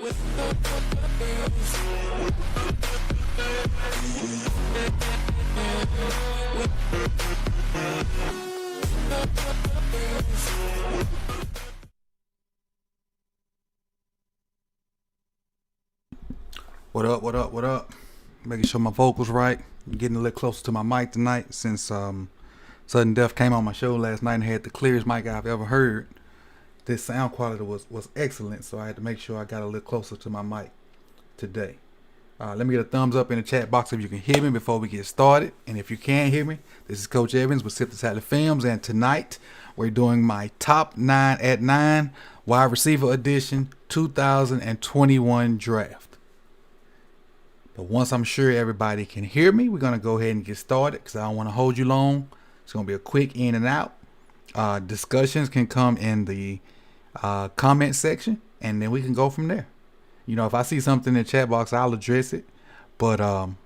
What up, what up, what up? Making sure my vocals right. Getting a little closer to my mic tonight since Sudden Death came on my show last night and had the clearest mic I've ever heard. This sound quality was excellent, so I had to make sure I got a little closer to my mic today. Let me get a thumbs up in the chat box if you can hear me before we get started. And if you can't hear me, this is Coach Evans with Sip the Tally Films, and tonight we're doing my top 9 at 9 wide receiver edition 2021 draft. But once I'm sure everybody can hear me, we're going to go ahead and get started because I don't want to hold you long. It's going to be a quick in and out. Discussions can come in the comment section, and then we can go from there. You know, if I see something in the chat box, I'll address it. But,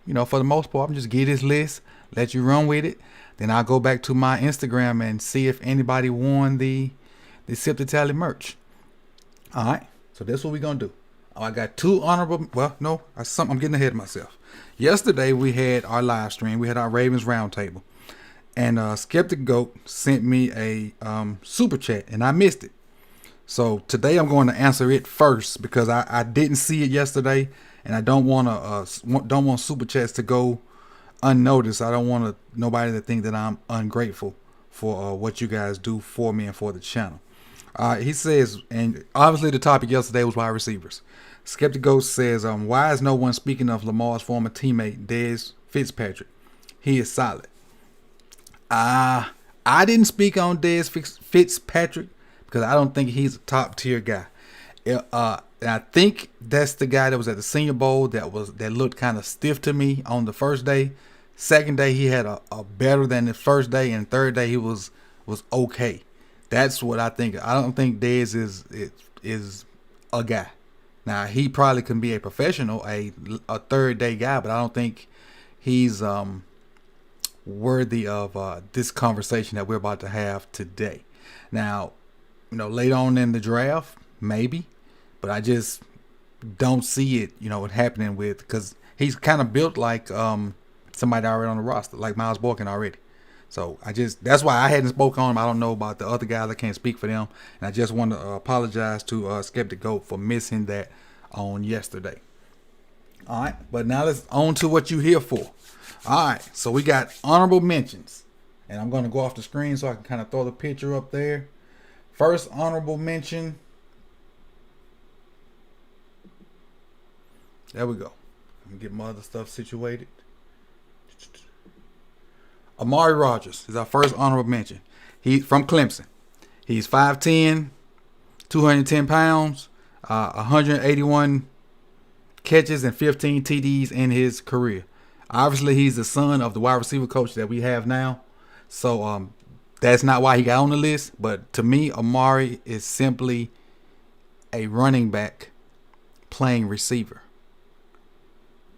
you know, for the most part, I'm just get this list, let you run with it. Then I'll go back to my Instagram and see if anybody won the Sip the Tally merch. All right, so that's what we're going to do. I got two honorable, well, no, I'm getting ahead of myself. Yesterday, we had our live stream. We had our Ravens Roundtable. And Skeptic Goat sent me a super chat, and I missed it. So today I'm going to answer it first because I didn't see it yesterday, and I don't want super chats to go unnoticed. I don't want nobody to think that I'm ungrateful for what you guys do for me and for the channel. He says, and obviously the topic yesterday was wide receivers. Skeptic Ghost says, why is no one speaking of Lamar's former teammate, Dez Fitzpatrick? He is solid. I didn't speak on Dez Fitzpatrick because I don't think he's a top tier guy. And I think that's the guy that was at the Senior Bowl that looked kind of stiff to me on the first day. Second day he had a better than the first day, and third day he was okay. That's what I think. I don't think Dez is a guy. Now he probably can be a professional, a third day guy, but I don't think he's worthy of this conversation that we're about to have today. Now, you know, later on in the draft, maybe, but I just don't see it, you know, it happening with, because he's kind of built like somebody already on the roster, like Miles Boykin already. So that's why I hadn't spoken on him. I don't know about the other guys. I can't speak for them. And I just want to apologize to Skeptic Goat for missing that on yesterday. All right, but now let's on to what you're here for. All right, so we got honorable mentions. And I'm going to go off the screen so I can kind of throw the picture up there. First honorable mention. There we go. Let me get my other stuff situated. Amari Rogers is our first honorable mention. He's from Clemson. He's 5'10", 210 pounds, 181 catches and 15 TDs in his career. Obviously, he's the son of the wide receiver coach that we have now. So that's not why he got on the list. But to me, Amari is simply a running back playing receiver.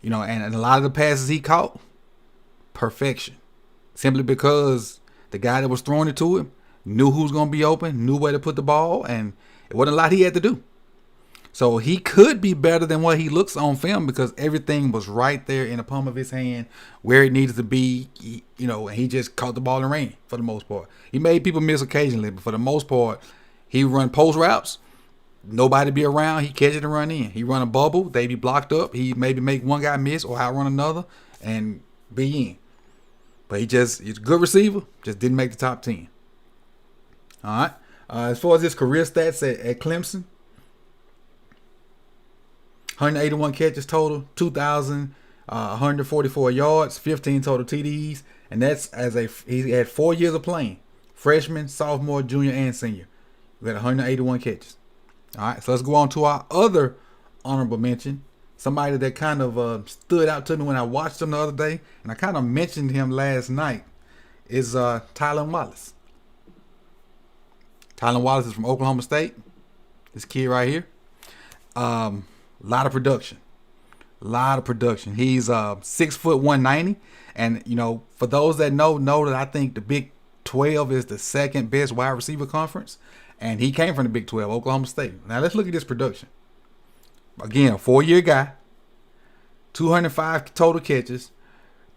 You know, and a lot of the passes he caught, perfection. Simply because the guy that was throwing it to him knew who was going to be open, knew where to put the ball, and it wasn't a lot he had to do. So he could be better than what he looks on film because everything was right there in the palm of his hand where it needed to be, you know, and he just caught the ball and ran for the most part. He made people miss occasionally, but for the most part, he run post routes. Nobody be around. He catch it and run in. He run a bubble. They be blocked up. He maybe make one guy miss or outrun another and be in. But he's a good receiver, just didn't make the top 10. All right. As far as his career stats at Clemson, 181 catches total, 2,144 yards, 15 total TDs, and that's he had 4 years of playing, freshman, sophomore, junior, and senior. We got 181 catches. All right, so let's go on to our other honorable mention. Somebody that kind of stood out to me when I watched him the other day, and I kind of mentioned him last night, is Tylan Wallace. Tylan Wallace is from Oklahoma State. This kid right here. Lot of production. He's 6 foot 190, and you know, for those that know that I think the Big 12 is the second best wide receiver conference, and he came from the Big 12, Oklahoma State. Now let's look at this production. Again, a 4-year guy, 205 total catches,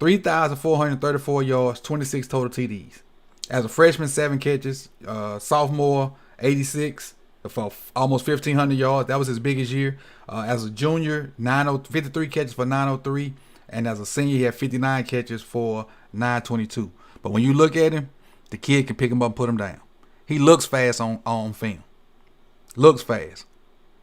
3,434 yards, 26 total TDs. As a freshman, 7 catches. Sophomore, 86 for almost 1,500 yards. That was his biggest year. As a junior, 53 catches for 903. And as a senior, he had 59 catches for 922. But when you look at him, the kid can pick him up and put him down. He looks fast on film. Looks fast.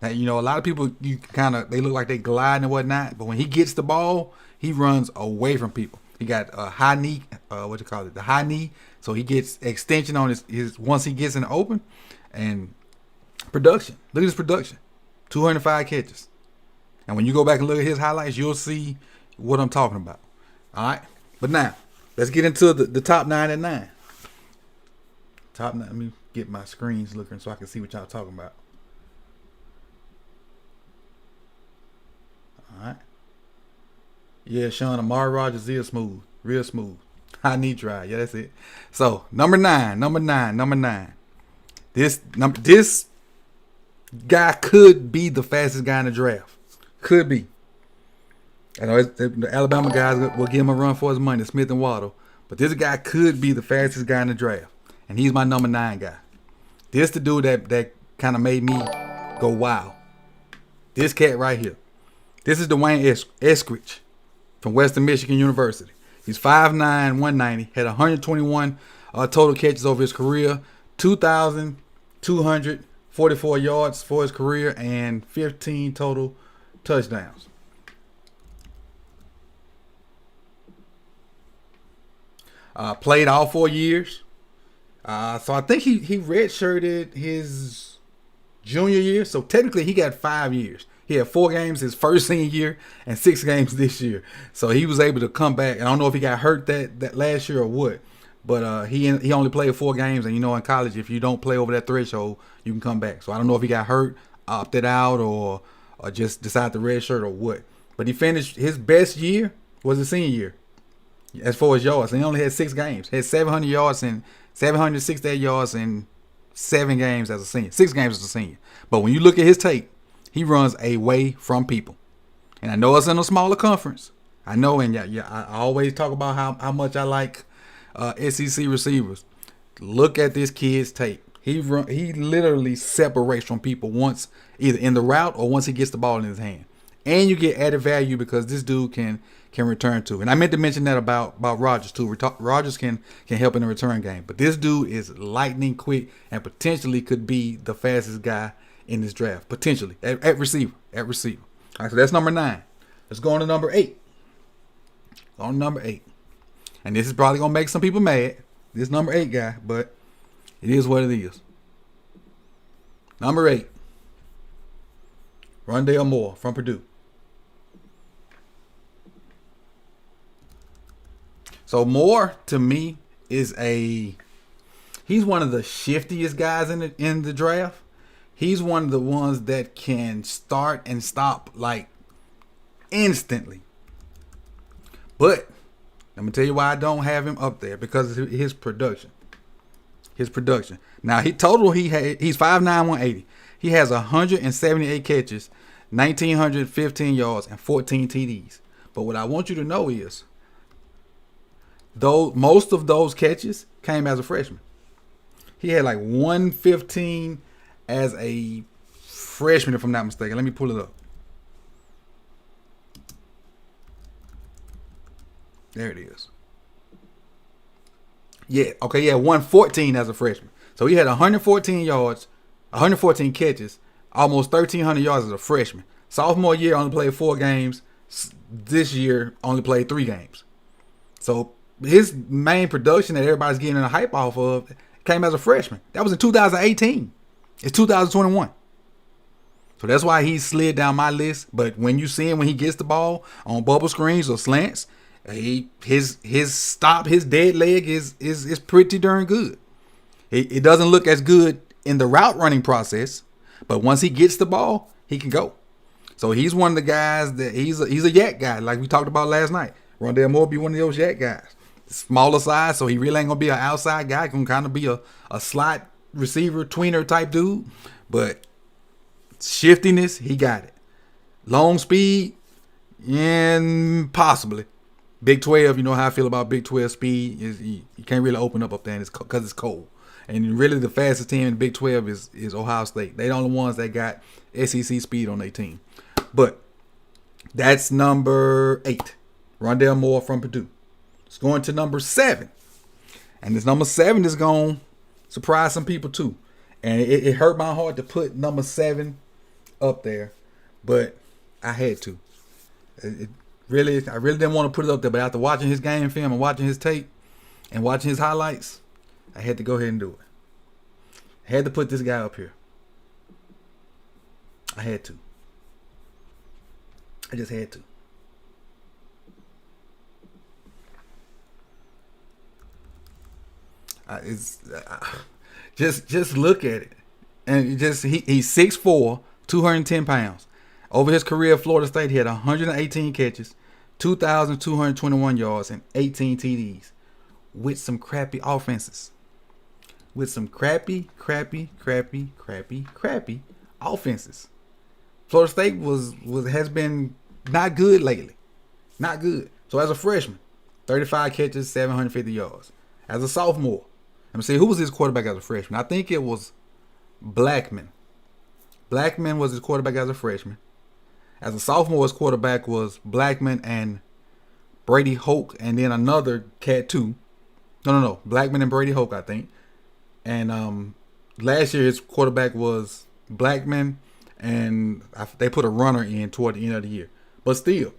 Now, you know, a lot of people, they look like they glide and whatnot. But when he gets the ball, he runs away from people. He got a high knee, the high knee. So he gets extension on his once he gets in the open. And production. Look at his production. 205 catches. And when you go back and look at his highlights, you'll see what I'm talking about. All right. But now, let's get into the top 9 at 9. Top 9. Let me get my screens looking so I can see what y'all talking about. All right. Yeah, Sean, Amari Rogers is smooth. Real smooth. High knee drive. Yeah, that's it. So, number nine. This guy could be the fastest guy in the draft. Could be. I know the Alabama guys will give him a run for his money, Smith and Waddle. But this guy could be the fastest guy in the draft. And he's my number 9 guy. This the dude that kind of made me go, wow. This cat right here. This is Dwayne Eskridge from Western Michigan University. He's 5'9", 190, had 121 total catches over his career, 2,244 yards for his career, and 15 total touchdowns. Played all 4 years. So I think he redshirted his junior year. So technically he got 5 years. He had 4 games his first senior year and 6 games this year. So he was able to come back. And I don't know if he got hurt that last year or what. But he only played 4 games. And, you know, in college, if you don't play over that threshold, you can come back. So I don't know if he got hurt, opted out, or just decided to redshirt or what. But he finished his best year was his senior year as far as yards. And he only had 6 games. He had 700 yards and 768 yards in 7 games as a senior. 6 games as a senior. But when you look at his tape, he runs away from people. And I know it's in a smaller conference. I know, and yeah, I always talk about how much I like SEC receivers. Look at this kid's tape. He literally separates from people once, either in the route or once he gets the ball in his hand. And you get added value because this dude can return to. And I meant to mention that about Rogers too. Rogers can help in the return game. But this dude is lightning quick and potentially could be the fastest guy in this draft. Potentially. At receiver. All right, so that's number 9. Let's go on to number 8. And this is probably going to make some people mad. This number 8 guy. But it is what it is. Number 8. Rondale Moore from Purdue. So Moore, to me, he's one of the shiftiest guys in the draft. He's one of the ones that can start and stop like instantly. But I'm gonna tell you why I don't have him up there, because of his production. Now he's 5'9", 180. He has 178 catches, 1,915 yards, and 14 TDs. But what I want you to know is, though most of those catches came as a freshman. He had like 115 as a freshman, if I'm not mistaken. Let me pull it up. There it is. Yeah, okay, yeah, 114 as a freshman. So he had 114 yards, 114 catches, almost 1,300 yards as a freshman. Sophomore year, only played 4 games. This year, only played 3 games. So his main production that everybody's getting a hype off of came as a freshman. That was in 2018. It's 2021. So that's why he slid down my list. But when you see him, when he gets the ball on bubble screens or slants, his dead leg is pretty darn good. It doesn't look as good in the route running process, but once he gets the ball, he can go. So he's one of the guys that he's a yak guy, like we talked about last night. Rondale Moore be one of those yak guys. Smaller size, so he really ain't gonna be an outside guy. He can kind of be a slot receiver, tweener type dude. But shiftiness, he got it. Long speed, and possibly. Big 12, you know how I feel about Big 12 speed. Is you can't really open up there because it's cold. And really the fastest team in Big 12 is Ohio State. They the only ones that got SEC speed on their team. But that's number 8. Rondale Moore from Purdue. It's going to number 7. And this number 7 is going to surprise some people too. And it hurt my heart to put number 7 up there. But I had to. I really didn't want to put it up there. But after watching his game film and watching his tape and watching his highlights, I had to go ahead and do it. I had to put this guy up here. I had to. I just had to. Just look at it, and he's 6'4", 210 pounds. Over his career at Florida State, he had 118 catches, 2,221 yards, and 18 TDs, with some crappy offenses. With some crappy offenses. Florida State has been not good lately. Not good. So as a freshman, 35 catches, 750 yards. As a sophomore, let me see, who was his quarterback as a freshman? I think it was Blackman. Blackman was his quarterback as a freshman. As a sophomore, his quarterback was Blackman and Brady Hoke, and then another cat too. No. Blackman and Brady Hoke, I think. And last year his quarterback was Blackman, and they put a runner in toward the end of the year. But still,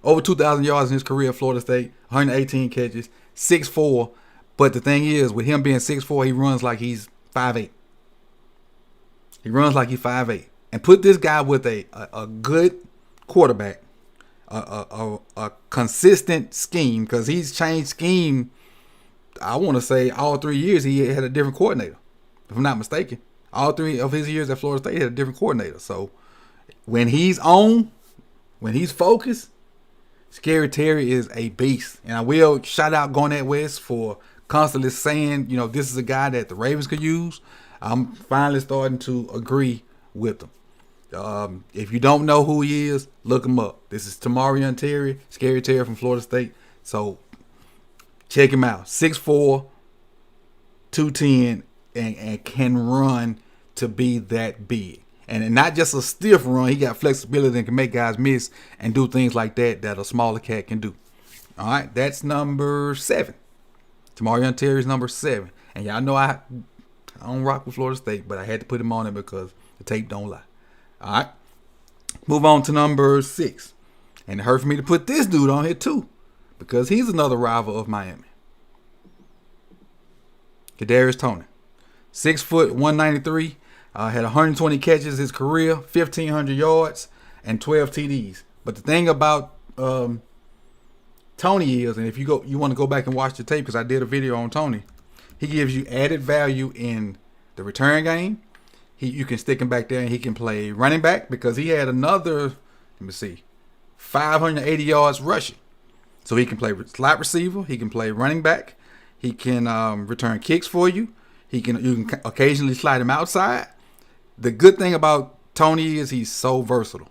over 2,000 yards in his career at Florida State, 118 catches, 6'4". But the thing is, with him being 6'4", he runs like he's 5'8". He runs like he's 5'8". And put this guy with a good quarterback, a consistent scheme, because he's changed scheme. I want to say all 3 years he had a different coordinator, if I'm not mistaken. All 3 of his years at Florida State he had a different coordinator. So when he's on, when he's focused, Scary Terry is a beast. And I will shout out Garnett West for constantly saying, this is a guy that the Ravens could use. I'm finally starting to agree with him. If you don't know who he is, look him up. This is Tamorrion Terry, Scary Terry from Florida State. So check him out. 6'4", 210, and can run to be that big. And not just a stiff run. He got flexibility and can make guys miss and do things like that a smaller cat can do. All right, that's number 7. Tamorrion Terry is number 7. And y'all know I don't rock with Florida State, but I had to put him on it because the tape don't lie. All right, move on to number 6. And it hurt for me to put this dude on here too, because he's another rival of Miami. Kadarius Toney, 6 foot, 193. Had 120 catches his career, 1,500 yards, and 12 TDs. But the thing about Toney is, and if you want to go back and watch the tape, because I did a video on Toney, he gives you added value in the return game. You can stick him back there, and he can play running back, because he had another, 580 yards rushing. So he can play slot receiver. He can play running back. He can return kicks for you. You can occasionally slide him outside. The good thing about Toney is he's so versatile.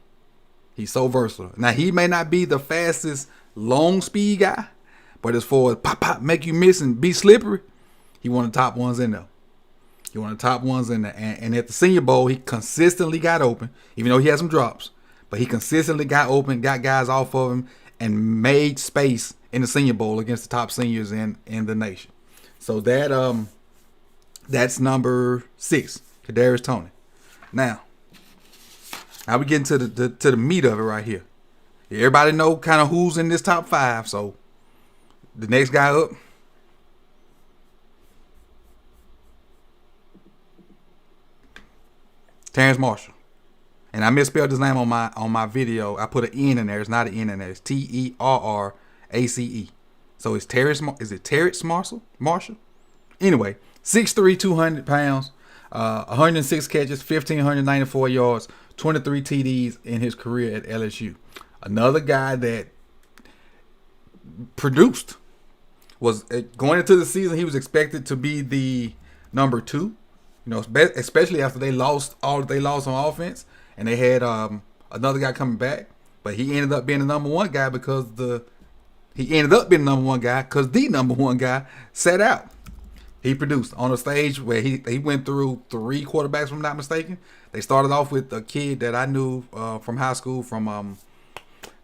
Now, he may not be the fastest long speed guy, but as far as pop, make you miss and be slippery, he one of the top ones in there. And at the Senior Bowl, he consistently got open, even though he had some drops. But he consistently got open, got guys off of him, and made space in the Senior Bowl against the top seniors in the nation. So that's number 6, Kadarius Toney. Now we get into the meat of it right here. Everybody know kind of who's in this top 5. So the next guy up, Terrace Marshall. And I misspelled his name on my video. I put an N in there. It's not an N in there. It's Terrace. So it's Terrace. Is it Terrace Marshall? Anyway, 6'3", 200 pounds, 106 catches, 1,594 yards, 23 TDs in his career at LSU. Another guy that produced. Was going into the season, he was expected to be the number 2. Especially after they lost all that they lost on offense, and they had another guy coming back, but he ended up being the number one guy because the number one guy sat out. He produced on a stage where he went through 3 quarterbacks, if I'm not mistaken. They started off with a kid that I knew from high school from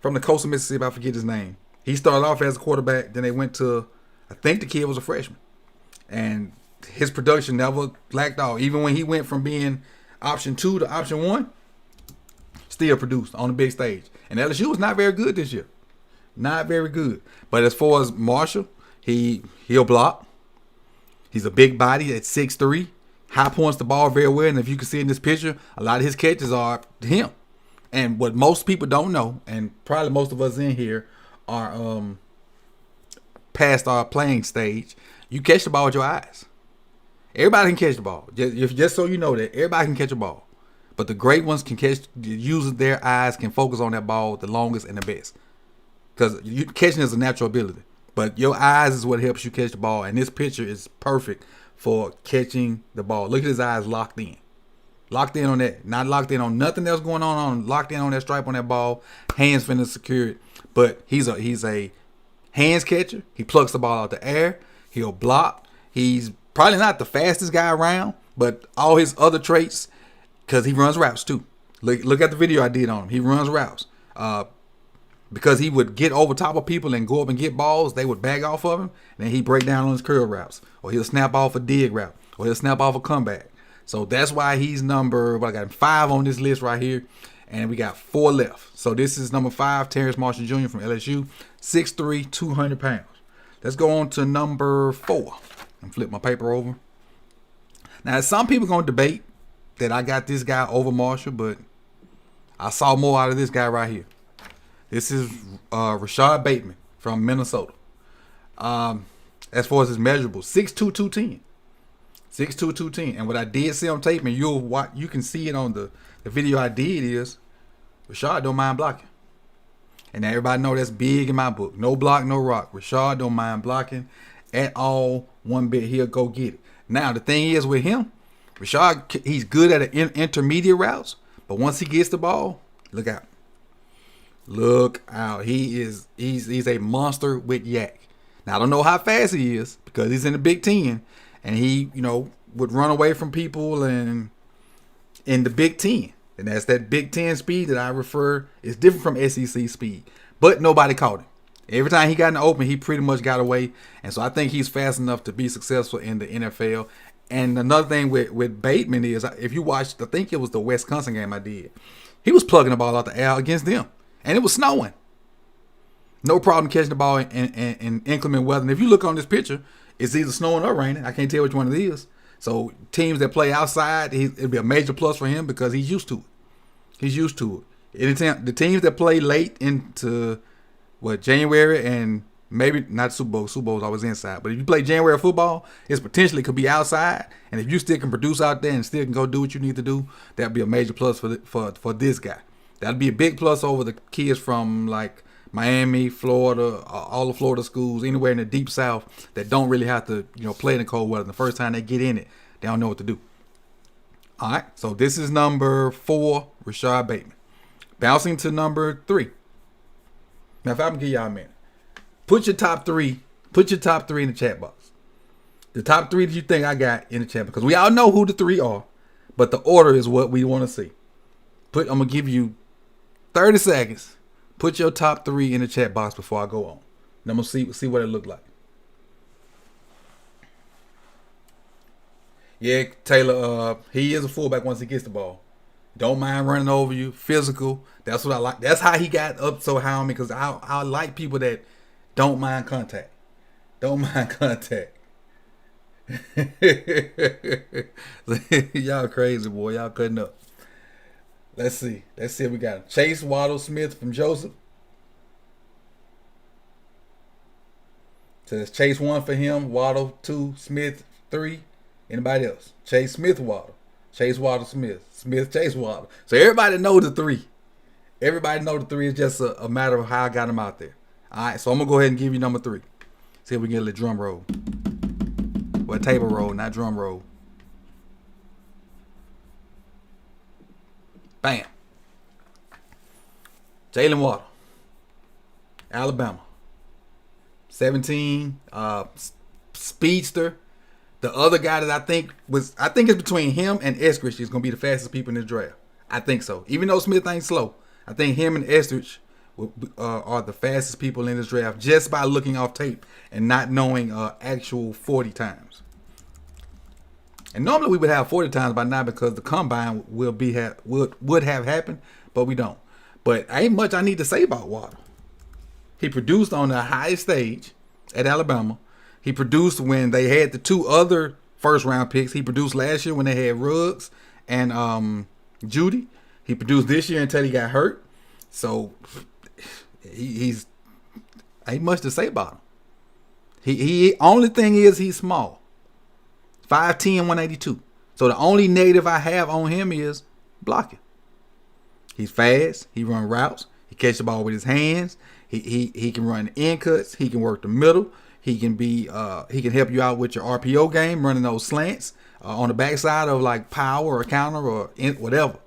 the coast of Mississippi. I forget his name. He started off as a quarterback. Then they went to, I think the kid was a freshman, and his production never lacked off. Even when he went from being option 2 to option 1, still produced on the big stage. And LSU was not very good this year. Not very good. But as far as Marshall, he'll block. He's a big body at 6'3", high points the ball very well. And if you can see in this picture, a lot of his catches are him. And what most people don't know, and probably most of us in here are past our playing stage, you catch the ball with your eyes. Everybody can catch the ball. Just so you know that everybody can catch a ball. But the great ones can catch, using their eyes, can focus on that ball the longest and the best. Because catching is a natural ability. But your eyes is what helps you catch the ball. And this picture is perfect for catching the ball. Look at his eyes locked in. Locked in on that. Not locked in on nothing else going on. Locked in on that stripe on that ball. Hands finna secure it. But he's a hands catcher. He plucks the ball out the air. He'll block. He's probably not the fastest guy around. But all his other traits, because he runs routes too. Look at the video I did on him. He runs routes. Because he would get over top of people and go up and get balls, they would bag off of him, and then he'd break down on his curl routes, or he'll snap off a dig route, or he'll snap off a comeback. So that's why he's number, I got 5 on this list right here, and we got 4 left. So this is number 5, Terrace Marshall Jr. from LSU, 6'3", 200 pounds. Let's go on to number 4 and flip my paper over. Now, some people going to debate that I got this guy over Marshall, but I saw more out of this guy right here. This is Rashad Bateman from Minnesota. As far as his measurables, 6'2", 210. 6'2", 210. And what I did see on tape, and you can see it on the video I did, is Rashad don't mind blocking. And everybody know that's big in my book. No block, no rock. Rashad don't mind blocking at all, one bit. He'll go get it. Now, the thing is with him, Rashad, he's good at intermediate routes, but once he gets the ball, look out. Look out. He's a monster with yak. Now, I don't know how fast he is because he's in the Big Ten, and he, would run away from people and in the Big Ten. And that's that Big Ten speed that I refer is different from SEC speed. But nobody caught him. Every time he got in the open, he pretty much got away. And so I think he's fast enough to be successful in the NFL. And another thing with Bateman is, if you watched, I think it was the Wisconsin game I did, he was plugging the ball out the air against them. And it was snowing. No problem catching the ball in inclement weather. And if you look on this picture, it's either snowing or raining. I can't tell which one it is. So teams that play outside, it'd be a major plus for him because he's used to it. He's used to it. Anytime, the teams that play late into January, and maybe not Super Bowl. Super Bowl's always inside. But if you play January football, it's potentially could be outside. And if you still can produce out there and still can go do what you need to do, that'd be a major plus for this guy. That'd be a big plus over the kids from like Miami, Florida, all the Florida schools, anywhere in the deep South that don't really have to, play in the cold weather. The first time they get in it, they don't know what to do. All right, so this is number 4, Rashad Bateman. Bouncing to number 3. Now, if I can give y'all a minute, put your top 3 in the chat box. The top 3 that you think I got in the chat, because we all know who the 3 are, but the order is what we want to see. I'm gonna give you 30 seconds. Put your top 3 in the chat box before I go on. And I'm going to see what it look like. Yeah, Taylor, he is a fullback once he gets the ball. Don't mind running over you. Physical. That's what I like. That's how he got up so high on me, because I like people that don't mind contact. Don't mind contact. Y'all crazy, boy. Y'all cutting up. Let's see if we got him. Chase Waddle Smith from Joseph. So that's Chase 1 for him. Waddle 2. Smith 3. Anybody else? Chase Smith Waddle. Chase Waddle Smith. Smith Chase Waddle. So everybody know the 3. Everybody know the 3 is just a matter of how I got him out there. All right, so I'm going to go ahead and give you number 3. See if we can get a little drum roll. Well, table roll, not drum roll. Bam. Jalen Waddle, Alabama. 17, speedster. The other guy that I think it's between him and Eskridge is going to be the fastest people in this draft. I think so. Even though Smith ain't slow, I think him and Eskridge are the fastest people in this draft just by looking off tape and not knowing actual 40 times. And normally we would have 40 times by now because the combine would have happened, but we don't. But ain't much I need to say about Waddle. He produced on the highest stage at Alabama. He produced when they had the two other first-round picks. He produced last year when they had Ruggs and Judy. He produced this year until he got hurt. So he's ain't much to say about him. He only thing is he's small. 5'10", 182. So the only negative I have on him is blocking. He's fast. He run routes. He catches the ball with his hands. He can run in cuts. He can work the middle. He can help you out with your RPO game, running those slants on the backside of like power or counter or whatever.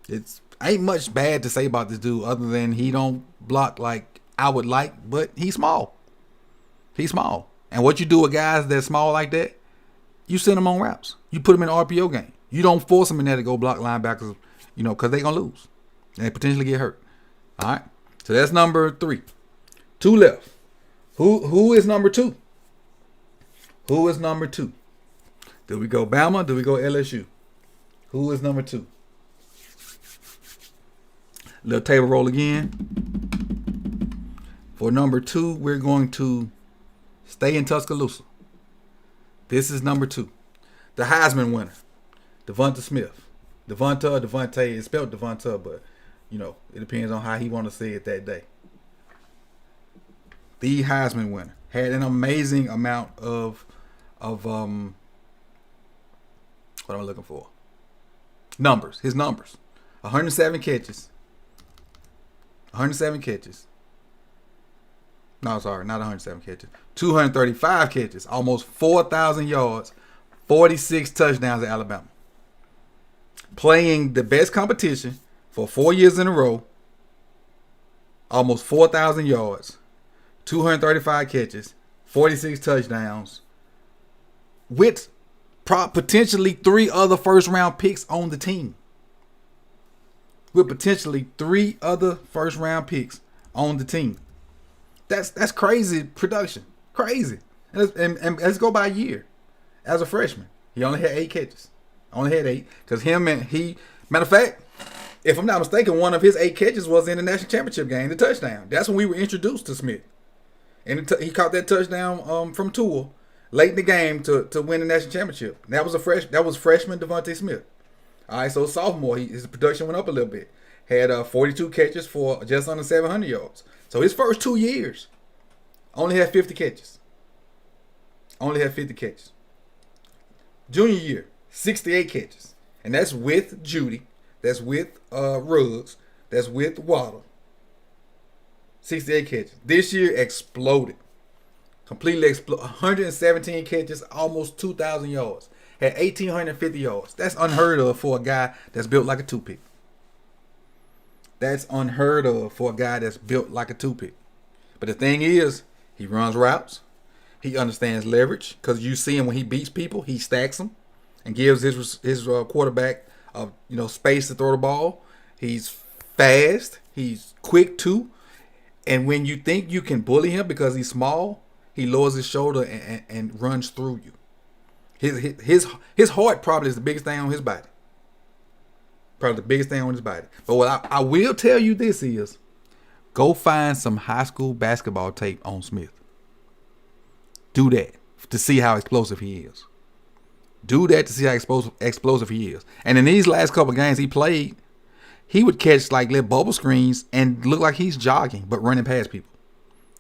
It's ain't much bad to say about this dude other than he don't block like I would like, but he's small. He's small. And what you do with guys that small like that, you send them on routes. You put them in the RPO game. You don't force them in there to go block linebackers, because they're going to lose. And they potentially get hurt. All right. So that's number 3. 2 left. Who is number 2? Who is number 2? Do we go Bama? Do we go LSU? Who is number 2? Little table roll again. For number 2, we're going to stay in Tuscaloosa. This is number 2. The Heisman winner, Devonta Smith. Devonta, it's spelled Devonta, but it depends on how he want to say it that day. The Heisman winner had an amazing amount of what am I looking for? Numbers. His numbers. 107 catches. 107 catches. No, sorry, not 107 catches. 235 catches, almost 4,000 yards, 46 touchdowns at Alabama. Playing the best competition for 4 years in a row, almost 4,000 yards, 235 catches, 46 touchdowns, with potentially 3 other first-round picks on the team. With potentially 3 other first-round picks on the team. That's crazy production. Crazy. And let's go by a year. As a freshman, he only had 8 catches. Only had 8. Because matter of fact, if I'm not mistaken, one of his 8 catches was in the national championship game, the touchdown. That's when we were introduced to Smith. And he caught that touchdown from Tua late in the game to win the national championship. And that was freshman Devonta Smith. All right, so sophomore, his production went up a little bit. Had 42 catches for just under 700 yards. So his first 2 years, only had 50 catches. Only had 50 catches. Junior year, 68 catches. And that's with Judy. That's with Ruggs. That's with Waddle. 68 catches. This year exploded. Completely exploded. 117 catches, almost 2,000 yards. Had 1,850 yards. That's unheard of for a guy that's built like a 2-pick. That's unheard of for a guy that's built like a 2-pick. But the thing is, he runs routes. He understands leverage because you see him when he beats people, he stacks them and gives his quarterback space to throw the ball. He's fast. He's quick too. And when you think you can bully him because he's small, he lowers his shoulder and runs through you. His heart probably is the biggest thing on his body. Probably the biggest thing on his body. But what I will tell you this is, go find some high school basketball tape on Smith. Do that to see how explosive he is. Do that to see how explosive he is. And in these last couple of games he played, he would catch like little bubble screens and look like he's jogging but running past people.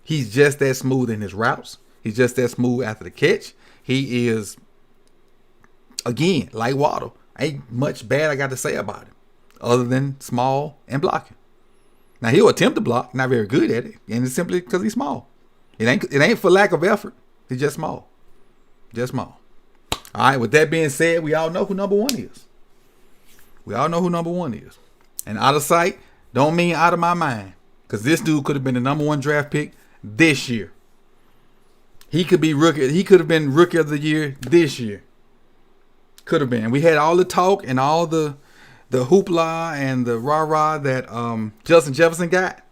He's just that smooth in his routes. He's just that smooth after the catch. He is, again, like Waddle. Ain't much bad I got to say about him other than small and blocking. Now he'll attempt to block, not very good at it, and it's simply because he's small. It ain't for lack of effort. He's just small. Just small. All right, with that being said, we all know who number 1 is. We all know who number 1 is. And out of sight, Don't mean out of my mind. Because this dude could have been the number 1 draft pick this year. He could be rookie. He could have been rookie of the year this year. Could have been. We had all the talk and all the hoopla and the rah-rah that Justin Jefferson got.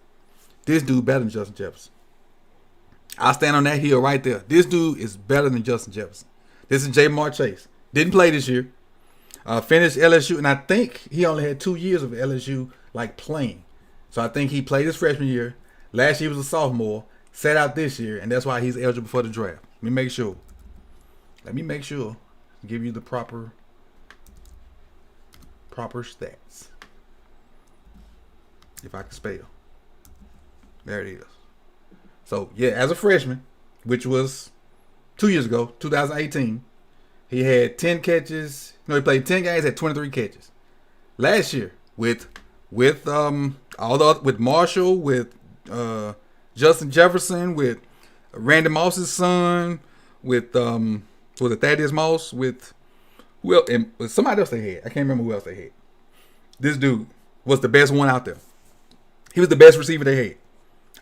This dude better than Justin Jefferson. I'll stand on that hill right there. This dude is better than Justin Jefferson. This is Ja'Marr Chase. Didn't play this year. Finished LSU, and I think he only had 2 years of LSU like playing. So I think he played his freshman year. Last year he was a sophomore. Sat out this year, and that's why he's eligible for the draft. Let me make sure. Give you the proper stats. If I can spell. There it is. So, yeah, as a freshman, which was 2 years ago, 2018, he had 10 catches. No, he played 10 games, had 23 catches. Last year, with Marshall, with Justin Jefferson, with Randy Moss's son, with Thaddeus Moss, with somebody else they had. I can't remember who else they had. This dude was the best one out there. He was the best receiver they had.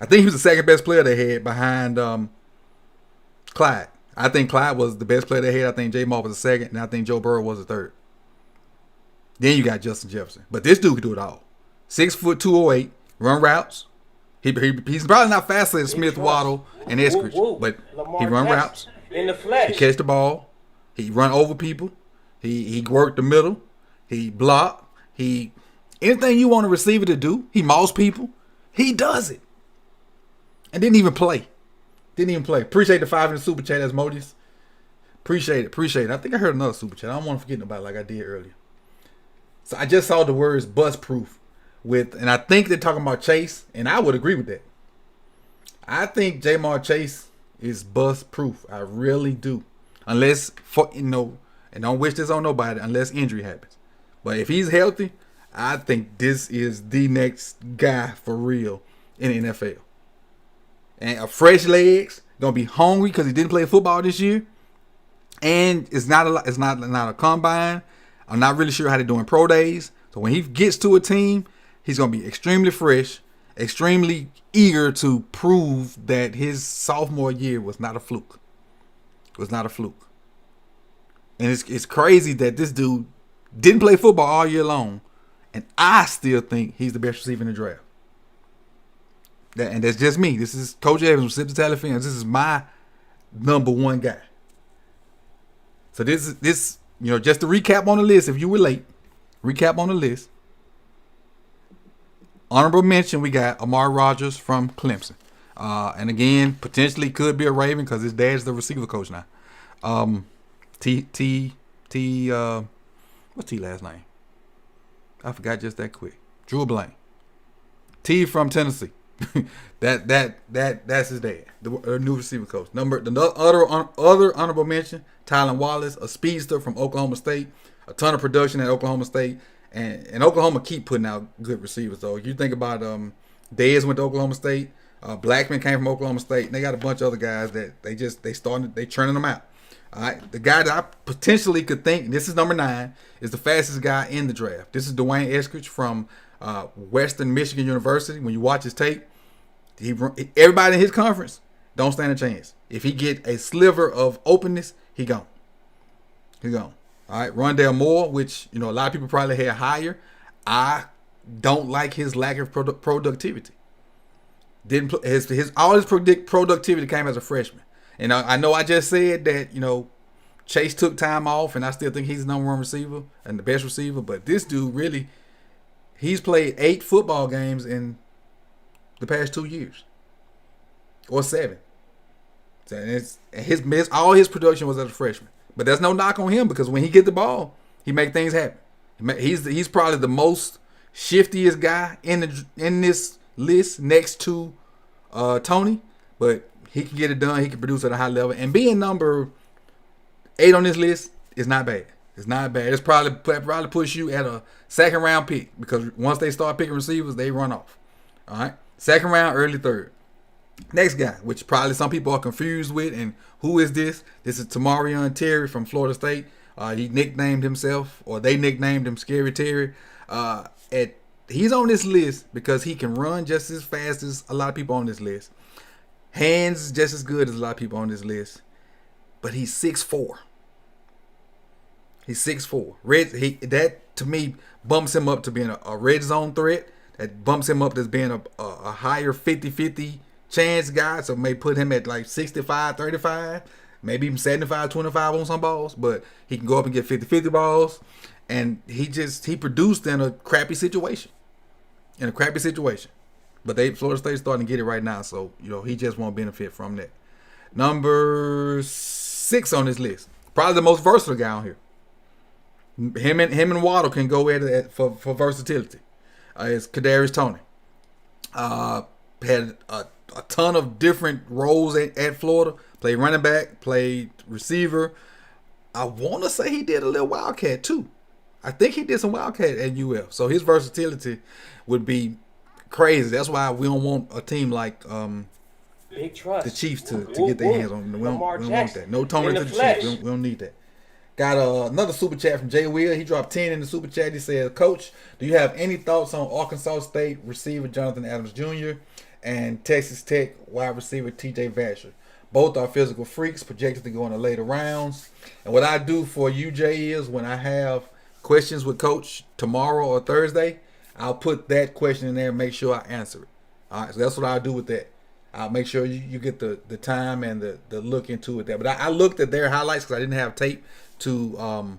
I think he was the second best player they had behind Clyde. I think Clyde was the best player they had. I think Ja'Marr was the second, and I think Joe Burrow was the third. Then you got Justin Jefferson. But this dude could do it all. 6 foot 208, run routes. He's probably not faster than Smith, Waddle, and Eskridge, but he run routes. In the flesh. He catch the ball. He run over people. He worked the middle. He blocked. Anything you want a receiver to do, he mauls people. He does it. And didn't even play. Appreciate the 5 in the super chat as Modis. Appreciate it. I think I heard another super chat. I don't want to forget about it like I did earlier. So I just saw the words bust proof and I think they're talking about Chase, and I would agree with that. I think Ja'Marr Chase is bust proof. I really do. Unless and don't wish this on nobody unless injury happens. But if he's healthy, I think this is the next guy for real in the NFL. And fresh legs, gonna be hungry because he didn't play football this year, and it's not a combine. I'm not really sure how they're doing pro days. So when he gets to a team, he's gonna be extremely fresh, extremely eager to prove that his sophomore year was not a fluke. And it's crazy that this dude didn't play football all year long, and I still think he's the best receiver in the draft. And that's just me. This is Coach Evans from Sip the Tally Fans. This is my number 1 guy. So this just to recap on the list, if you were late, recap on the list. Honorable mention, we got Amari Rogers from Clemson. And again, potentially could be a Raven because his dad's the receiver coach now. What's T last name? I forgot just that quick. Drew Blaine. T from Tennessee. That's his dad, the new receiver coach. Other honorable mention, Tylan Wallace, a speedster from Oklahoma State, a ton of production at Oklahoma State, and Oklahoma keep putting out good receivers. So you think about Dez went to Oklahoma State, Blackman came from Oklahoma State, and they got a bunch of other guys that they churning them out. All right, the guy that I potentially could think, and this is number 9, is the fastest guy in the draft. This is Dwayne Eskridge from Western Michigan University. When you watch his tape, everybody in his conference don't stand a chance. If he get a sliver of openness, he gone. All right, Rondale Moore, which a lot of people probably had higher. I don't like his lack of productivity. All his productivity came as a freshman. And I know I just said that Chase took time off, and I still think he's the number 1 receiver and the best receiver. But this dude really, he's played 8 football games in the past 2 years, or 7. And all his production was as a freshman. But there's no knock on him because when he get the ball, he make things happen. He's probably the most shiftiest guy in this list next to Tony, but he can get it done. He can produce at a high level, and being number 8 on this list is not bad. It's probably push you at a 2nd round pick because once they start picking receivers, they run off. All right, 2nd round, early 3rd. Next guy, which probably some people are confused with, and who is this? This is Tamarion Terry from Florida State. He nicknamed himself, or they nicknamed him Scary Terry. At he's on this list because he can run just as fast as a lot of people on this list. Hands just as good as a lot of people on this list. But he's 6'4". He's 6'4". That to me bumps him up to being a red zone threat. That bumps him up as being a higher 50-50 chance guy. So may put him at like 65-35, maybe even 75-25 on some balls. But he can go up and get 50-50 balls. And he produced in a crappy situation. But Florida State's starting to get it right now. So, he just won't benefit from that. Number 6 on this list. Probably the most versatile guy on here. Him and Waddle can go at it for versatility. It's Kadarius Toney. Had a ton of different roles at Florida. Played running back, played receiver. I want to say he did a little Wildcat too. I think he did some Wildcat at UF. So his versatility would be crazy. That's why we don't want a team like Big trust. the Chiefs to get their hands on him. We don't want that. No Tony to the Chiefs. We don't need that. Got another super chat from Jay Will. He dropped 10 in the super chat. He said, Coach, do you have any thoughts on Arkansas State receiver Jonathan Adams Jr. and Texas Tech wide receiver TJ Vasher? Both are physical freaks projected to go in the later rounds. And what I do for you, Jay, is when I have questions with Coach tomorrow or Thursday, I'll put that question in there and make sure I answer it. All right, so that's what I'll do with that. I'll make sure you get the time and the look into it there. But I looked at their highlights because I didn't have tape to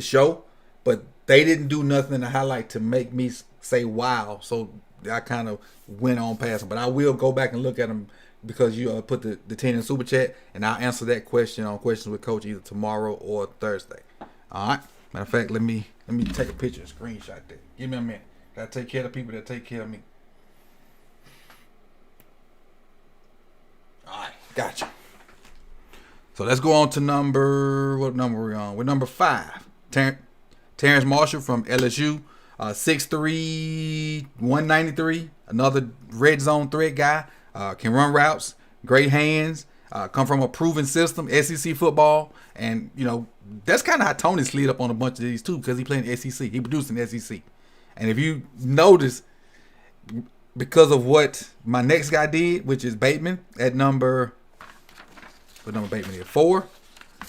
show, but they didn't do nothing in the highlight to make me say wow. So I kind of went on past them. But I will go back and look at them because you put the 10 in super chat, and I'll answer that question on Questions with Coach either tomorrow or Thursday. All right. Matter of fact, let me take a picture and screenshot that. Give me a minute. Gotta take care of the people that take care of me. All right, gotcha. So let's go on to what number are we on? We're number 5. Terrence Marshall from LSU, 6'3", 193. Another red zone threat guy. Can run routes, great hands. Come from a proven system, SEC football, and that's kind of how Tony slid up on a bunch of these too because he played in SEC. He produced in SEC, and if you notice, because of what my next guy did, which is Bateman at number. What number Bateman is? 4.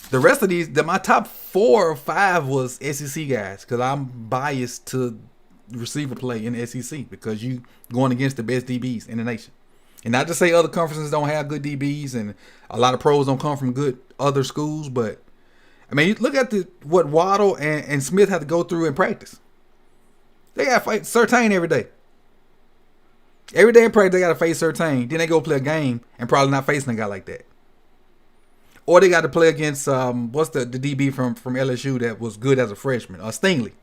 The rest of these, my top 4 or 5 was SEC guys because I'm biased to receiver play in the SEC because you going against the best DBs in the nation. And not to say other conferences don't have good DBs and a lot of pros don't come from good other schools, but I mean, you look at what Waddle and Smith have to go through in practice. They got to fight Surtain every day. Every day in practice, they got to face Surtain. Then they go play a game and probably not facing a guy like that. Or they got to play against what's the DB from LSU that was good as a freshman? Stingley.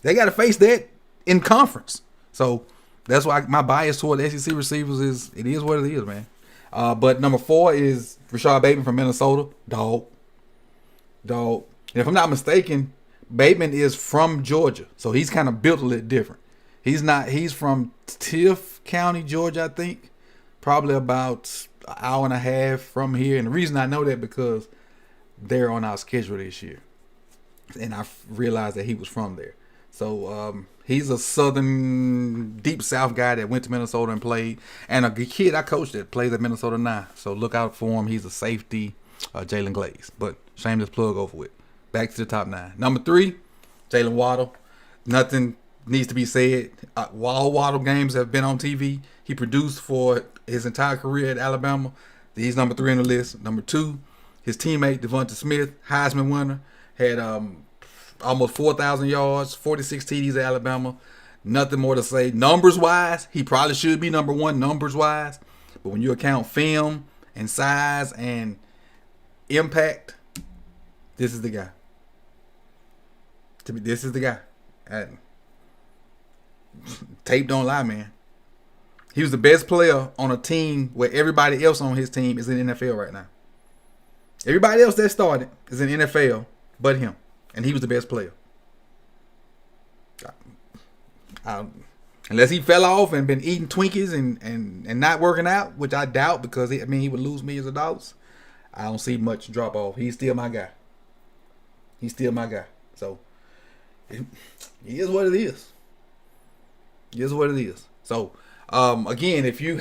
They got to face that in conference. So that's why my bias toward the SEC receivers is it is what it is, man. But number 4 is Rashad Bateman from Minnesota. Dog. And if I'm not mistaken, Bateman is from Georgia. So he's kind of built a little different. He's from Tiff County, Georgia, I think. Probably about an hour and a half from here. And the reason I know that because they're on our schedule this year. And I realized that he was from there. So he's a southern, deep south guy that went to Minnesota and played. And a kid I coached that plays at Minnesota now. So look out for him. He's a safety, Jalen Glaze. But shameless plug over with. Back to the top 9. Number 3, Jalen Waddle. Nothing needs to be said. All Waddle games have been on TV. He produced for his entire career at Alabama. He's number 3 on the list. Number 2, his teammate Devonta Smith, Heisman winner, had almost 4,000 yards, 46 TDs at Alabama. Nothing more to say. Numbers-wise, he probably should be number 1 numbers-wise. But when you account film and size and impact, this is the guy. To me, this is the guy. Tape don't lie, man. He was the best player on a team where everybody else on his team is in the NFL right now. Everybody else that started is in the NFL but him. And he was the best player. Unless he fell off and been eating Twinkies and not working out, which I doubt because he would lose millions of dollars. I don't see much drop off. He's still my guy. So it is what it is. It is what it is. So, again, if you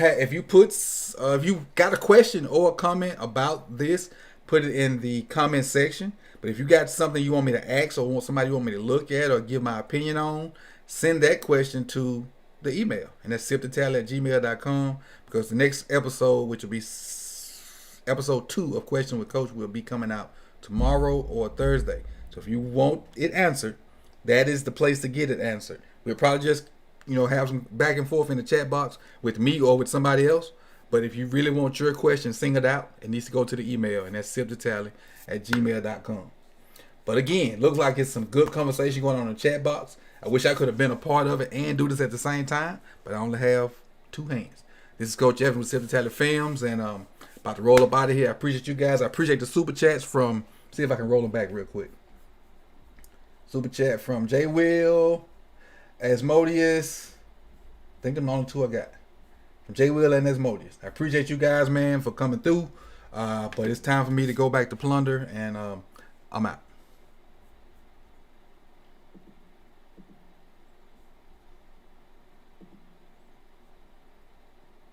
got a question or a comment about this, put it in the comment section. But if you got something you want me to ask or somebody you want me to look at or give my opinion on, send that question to the email. And that's siptotally@gmail.com, because the next episode, which will be episode 2 of Question with Coach, will be coming out tomorrow or Thursday. So if you want it answered, that is the place to get it answered. We'll probably just have some back and forth in the chat box with me or with somebody else. But if you really want your question singled out, it needs to go to the email, and that's siptotally@gmail.com. But again, looks like it's some good conversation going on in the chat box. I wish I could have been a part of it and do this at the same time, but I only have 2 hands. This is Coach Evan with Sip to Tally Films, and about to roll up out of here. I appreciate you guys. I appreciate the super chats from, see if I can roll them back real quick. Super chat from J. Will, Asmodeus. I think them the only 2 I got. From J. Will and Asmodeus. I appreciate you guys, man, for coming through. But it's time for me to go back to plunder, and I'm out.